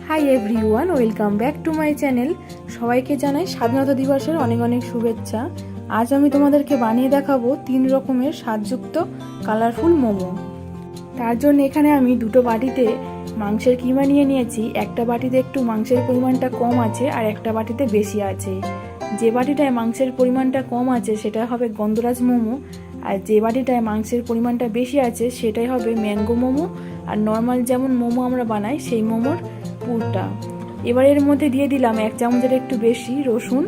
Hi everyone, welcome back to my channel. সবাইকে জানাই স্বাধীনতা দিবসের অনেক অনেক শুভেচ্ছা। আজ আমি তোমাদেরকে বানিয়ে দেখাবো 3 রকমের স্বাদযুক্ত কালারফুল মোমো। তার জন্য এখানে আমি দুটো বাটিতে মাংসের কিমা নিয়ে নিয়েছি। একটা বাটিতে একটু মাংসের পরিমাণটা কম আছে আর একটা বাটিতে বেশি আছে। যে বাটিটায় মাংসের পরিমাণটা কম আছে সেটা হবে গন্ধরাজ মোমো, আর যে বাটিটায় মাংসের পরিমাণটা বেশি আছে সেটাই হবে ম্যাঙ্গো মোমো। আর নর্মাল যেমন মোমো আমরা বানাই সেই মোমোর পুরটা। এবার এর মধ্যে দিয়ে দিলাম 1 চামচের একটু বেশি রসুন,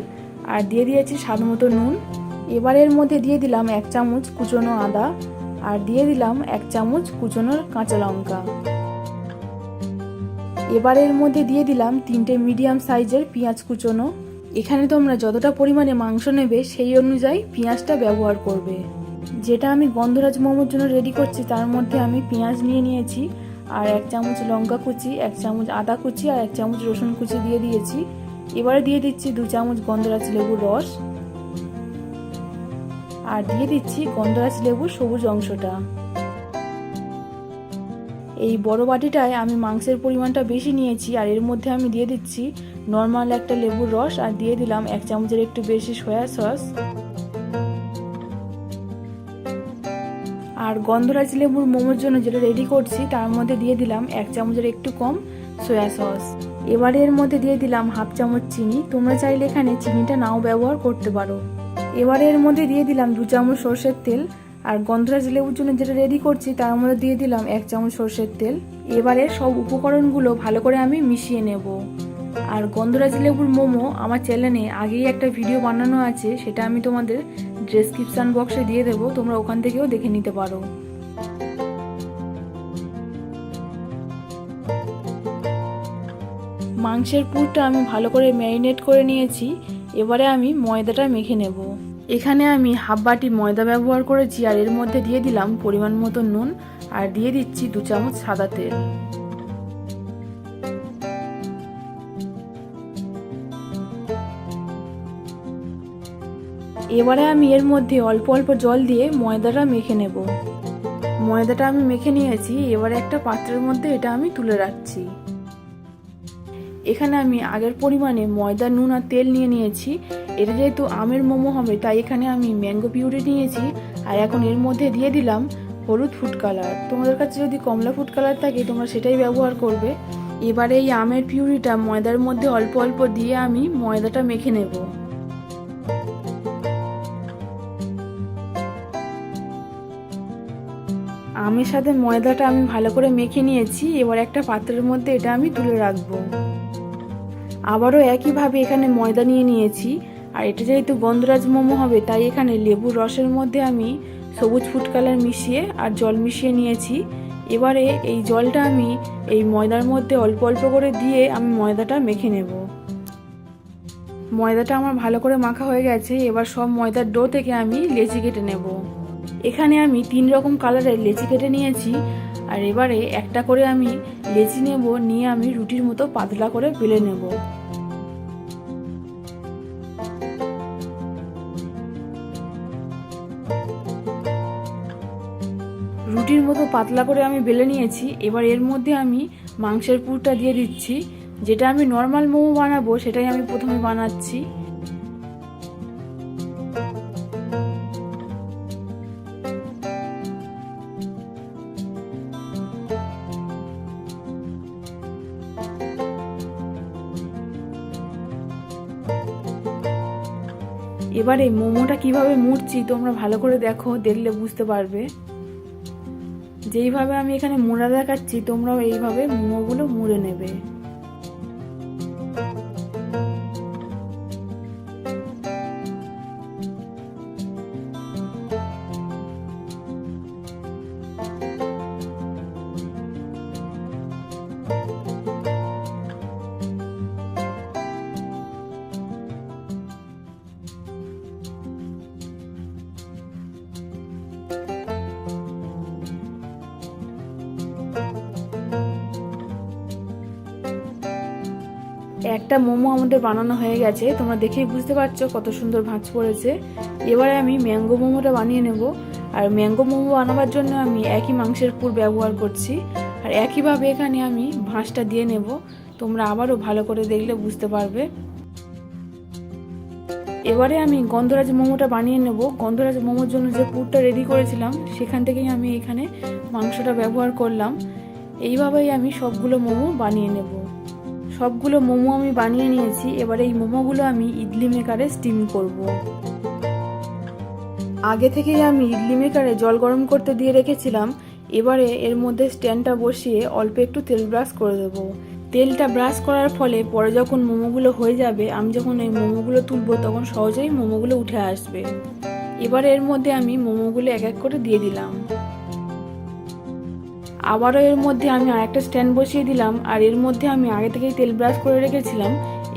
আর দিয়ে দিয়েছি স্বাদ মতো নুন। এবার এর মধ্যে দিয়ে দিলাম 1 চামচ কুচনো আদা, আর দিয়ে দিলাম 1 চামচ কুচনো কাঁচা লঙ্কা। এবার এর মধ্যে দিয়ে দিলাম 3টে মিডিয়াম সাইজের পেঁয়াজ কুচনো। এখানে তোমরা যতটা পরিমাণে মাংস নেবে সেই অনুযায়ী পেঁয়াজটা ব্যবহার করবে। যেটা আমি গন্ধরাজ মোমোর জন্য রেডি করছি তার মধ্যে আমি পেঁয়াজ নিয়ে নিয়েছি, আর 1 চামচ লঙ্কা কুচি, 1 চামচ আদা কুচি আর 1 চামচ রসুন কুচি দিয়ে দিয়েছি। এবারে দিয়ে দিচ্ছি 2 চামচ গন্ধরাজ লেবুর রস, আর দিয়ে দিচ্ছি গন্ধরাজ লেবুর সবুজ অংশটা। এই বড় বাটিটায় আমি মাংসের পরিমাণটা বেশি নিয়েছি, আর এর মধ্যে আমি দিয়ে দিচ্ছি নর্মাল একটা লেবুর রস, আর দিয়ে দিলাম 1 চামচের একটু বেশি সয়া সস। আর গন্ধরাজ লেবুর মোমোর জন্য যেটা রেডি করছি তার মধ্যে দিয়ে দিলাম 1 চামচের একটু কম সয়া সস। এবারে এর মধ্যে দিয়ে দিলাম 1/2 চামচ চিনি। তোমরা চাইলে এখানে চিনিটা নাও ব্যবহার করতে পারো। এবারে এর মধ্যে দিয়ে দিলাম 2 চামচ সরষের তেল, আর গন্ধরাজ লেবুর জন্য যেটা রেডি করছি তার মধ্যে দিয়ে দিলাম 1 চামচ সরষের তেল। এবারে সব উপকরণগুলো ভালো করে আমি মিশিয়ে নেব। আর গন্ধরাজ লেবুর মোমো আমার চ্যানেলে আগেই একটা ভিডিও বানানো আছে, সেটা আমি তোমাদের ডেসক্রিপশন বক্সে দিয়ে দেবো, তোমরা ওখান থেকেও দেখে নিতে পারো। মাংসের পুরটা আমি ভালো করে ম্যারিনেট করে নিয়েছি। এবারে আমি ময়দাটা মেখে নেব। এখানে আমি হাফ বাটি ময়দা ব্যবহার করেছি, আর এর মধ্যে দিয়ে দিলাম পরিমাণ মতো নুন, আর দিয়ে দিচ্ছি 2 চামচ সাদা তেল। এবারে আমি এর মধ্যে অল্প অল্প জল দিয়ে ময়দাটা মেখে নেব। ময়দাটা আমি মেখে নিয়েছি। এবারে একটা পাত্রের মধ্যে এটা আমি তুলে রাখছি। এখানে আমি আগের পরিমাণে ময়দা, নুন আর তেল নিয়ে নিয়েছি। এটা যেহেতু আমের মোমো হবে তাই এখানে আমি ম্যাঙ্গো পিউরি নিয়েছি, আর এখন এর মধ্যে দিয়ে দিলাম হলুদ ফুড কালার। তোমাদের কাছে যদি কমলা ফুড কালার থাকে তোমরা সেটাই ব্যবহার করবে। এবারে এই আমের পিউরিটা ময়দার মধ্যে অল্প অল্প দিয়ে আমি ময়দাটা মেখে নেব। আমের সাথে ময়দাটা আমি ভালো করে মেখে নিয়েছি। এবার একটা পাত্রের মধ্যে এটা আমি তুলে রাখবো। আবারও একইভাবে এখানে ময়দা নিয়ে নিয়েছি, আর এটা যেহেতু গন্ধরাজ মোমো হবে তাই এখানে লেবুর রসের মধ্যে আমি সবুজ ফুড কালার মিশিয়ে আর জল মিশিয়ে নিয়েছি। এবারে এই জলটা আমি এই ময়দার মধ্যে অল্প অল্প করে দিয়ে আমি ময়দাটা মেখে নেব। ময়দাটা আমার ভালো করে মাখা হয়ে গেছে। এবার সব ময়দার ডো থেকে আমি লেচি কেটে নেব। এখানে আমি 3 রকম কালারের লেচি কেটে নিয়েছি, আর এবারে একটা করে আমি লেচি নেব, নিয়ে আমি রুটির মতো পাতলা করে বেলে নেব। রুটির মতো পাতলা করে আমি বেলে নিয়েছি। এবার এর মধ্যে আমি মাংসের পুরটা দিয়ে দিচ্ছি। যেটা আমি নর্মাল মোমো বানাবো সেটাই আমি প্রথমে বানাচ্ছি। এবারে মোমোটা কিভাবে মুড়ছি তোমরা ভালো করে দেখো, দেখলে বুঝতে পারবে। যেইভাবে আমি এখানে মুড়া দেখাচ্ছি তোমরাও এইভাবে মোমোগুলো মুড়ে নেবে। একটা মোমো আমাদের বানানো হয়ে গেছে, তোমরা দেখেই বুঝতে পারছো কত সুন্দর ভাঁজ পড়েছে। এবারে আমি ম্যাঙ্গো মোমোটা বানিয়ে নেব। আর ম্যাঙ্গো মোমো বানাবার জন্য আমি একই মাংসের পুর ব্যবহার করছি, আর একইভাবে এখানে আমি ভাঁজটা দিয়ে নেব। তোমরা আবারও ভালো করে দেখলে বুঝতে পারবে। এবারে আমি গন্ধরাজ মোমোটা বানিয়ে নেব। গন্ধরাজ মোমোর জন্য যে পুরটা রেডি করেছিলাম সেখান থেকেই আমি এখানে মাংসটা ব্যবহার করলাম। এইভাবেই আমি সবগুলো মোমো বানিয়ে নেব। সবগুলো মোমো আমি বানিয়ে নিয়েছি। এবারে এই মোমোগুলো আমি ইডলি মেকারে স্টিম করব। আগে থেকেই আমি ইডলি মেকারে জল গরম করতে দিয়ে রেখেছিলাম। এবারে এর মধ্যে স্ট্যান্ডটা বসিয়ে অল্প একটু তেল ব্রাশ করে দেব। তেলটা ব্রাশ করার ফলে পরে যখন মোমোগুলো হয়ে যাবে, আমি যখন এই মোমোগুলো তুলবো তখন সহজেই মোমোগুলো উঠে আসবে। এবারে এর মধ্যে আমি মোমোগুলো এক এক করে দিয়ে দিলাম। আবারও এর মধ্যে আমি আরেকটা স্ট্যান্ড বসিয়ে দিলাম, আর এর মধ্যে আমি আগে থেকেই তেল ব্রাশ করে রেখেছিলাম।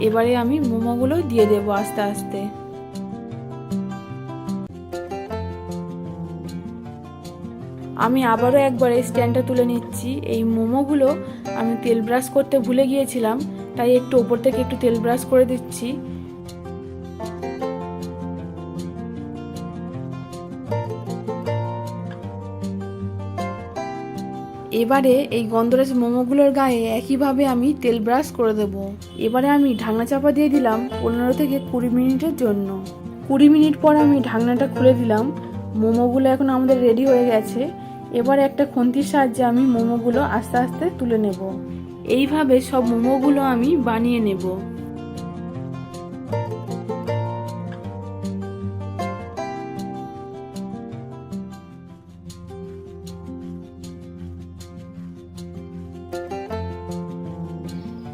এবারে আমি মোমোগুলো দিয়ে দেবো আস্তে আস্তে। আমি আবারও একবার এই স্ট্যান্ডটা তুলে নিচ্ছি। এই মোমোগুলো আমি তেল ব্রাশ করতে ভুলে গিয়েছিলাম, তাই একটু ওপর থেকে একটু তেল ব্রাশ করে দিচ্ছি। এবারে এই গন্ধরাজ মোমোগুলোর গায়ে একইভাবে আমি তেল ব্রাশ করে দেব। এবারে আমি ঢাকনা চাপা দিয়ে দিলাম 15 থেকে 20 মিনিটের জন্য। 20 মিনিট পর আমি ঢাকনাটা খুলে দিলাম। মোমোগুলো এখন আমাদের রেডি হয়ে গেছে। এবারে একটা খুন্তির সাহায্যে আমি মোমোগুলো আস্তে আস্তে তুলে নেব। এইভাবে সব মোমোগুলো আমি বানিয়ে নেব।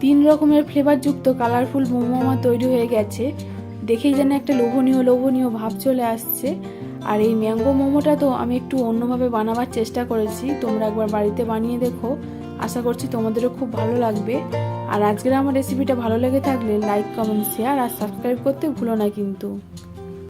তিন রকমের ফ্লেভারযুক্ত কালারফুল মোমো আমার তৈরি হয়ে গেছে। দেখেই যেন একটা লোভনীয় লোভনীয় ভাব চলে আসছে। আর এই ম্যাঙ্গো মোমোটা তো আমি একটু অন্যভাবে বানাবার চেষ্টা করেছি। তোমরা একবার বাড়িতে বানিয়ে দেখো, আশা করছি তোমাদেরও খুব ভালো লাগবে। আর আজকের আমার রেসিপিটা ভালো লেগে থাকলে লাইক, কমেন্ট, শেয়ার আর সাবস্ক্রাইব করতে ভুলো না কিন্তু।